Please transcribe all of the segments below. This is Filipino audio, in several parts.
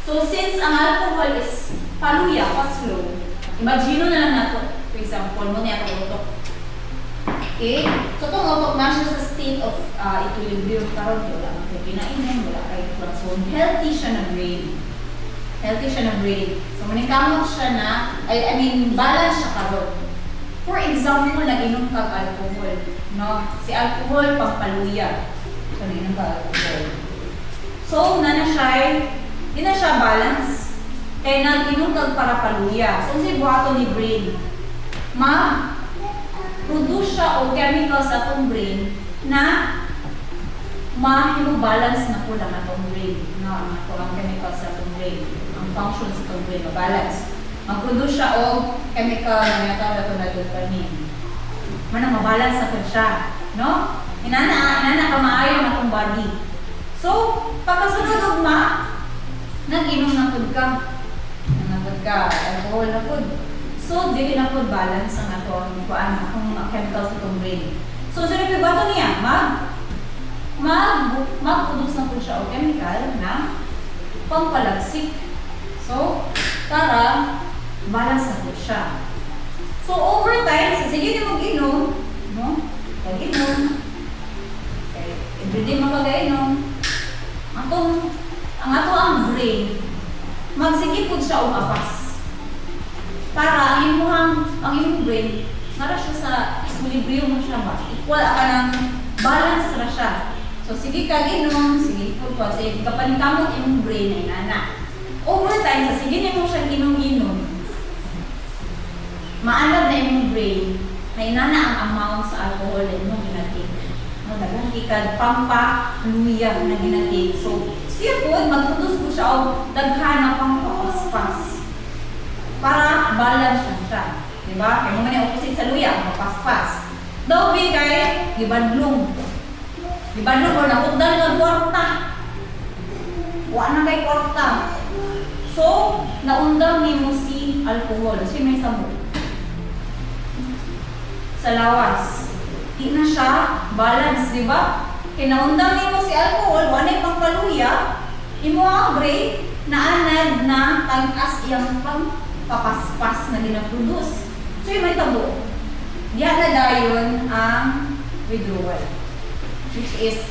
So since ang alcohol is paluya, pa-slow, imagine na lang nato. For example, mo niya itong utok. Okay? So itong utok na siya sa state of equilibrium. Karoon, wala kang pinainom, wala kang inflammation. Healthy siya na brain. Healthy siya na brain. So manikamot siya na, I mean, balance siya karoon. For example, nag-inom ka alcohol. No? Si alcohol, pampaluya. So nag-inom ka alcohol. So, di na siya balance. Kaya nag-inom ka para paluya. So, si buhato ni brain, ma-produce siya o chemicals sa atong brain na ma-balance na po lang atong brain. No, ang chemicals sa atong brain. Ang function sa atong brain, ma-balance. Mag-produce siya o chemical na natawag ito na dopamine. Ma-balance na po siya. No? Inana ka maayo na atong body. So, pagkasunod nag-inom na po ka. Alcohol na po. So, dili na po balance ang atong chemicals sa atong brain. So, sunod po ba ito niya? Mag-produce na po siya o chemical na pampalagsik. So, para balance na po siya. So, over time, sige din mag-inom, no? Mag-inom. Okay. Everyday mag-inom. Ang atong brain, magsige po siya o apas. Para ang imong brain, nara siya sa equilibrium mo siya ba? Equal ka ng balance na siya. So, sige ka inom, sige po po. Sige, kapanikamot imong brain ay nana. Over time, sa sige na mo siyang inom-inom, maalab na imong brain na inana ang amount sa alcohol na imong ginatik. Dagang kikad pampaluya na ginatik. So, siya po, mag-produce po siya o daghan na pampapaspas para balance siya. Diba? Kaya mo man yung opposite sa luya, mapaspas. Daw be kay gibadlong. Gibadlong o nakugdan ng kwarta. Wala na kay kwarta. So, naundang ni mo si alcohol. Kasi may sabot. Sa lawas. Di na siya balance, di ba? Kinaundang ni mo si alcohol, wala pang paluya, imo ang brain na anad na tag-as iyang pang-papaspas na ginaproduce. So, yung may tabo. Diyan na dayon ang withdrawal. Which is,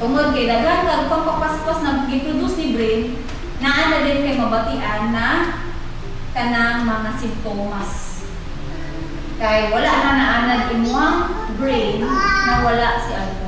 tungod kay daghan kag pang-papaspas na giproduce ni brain, naana din kay mabatian na kanang mga simptomas. Kay wala na naanad imuang brain na wala si alcohol.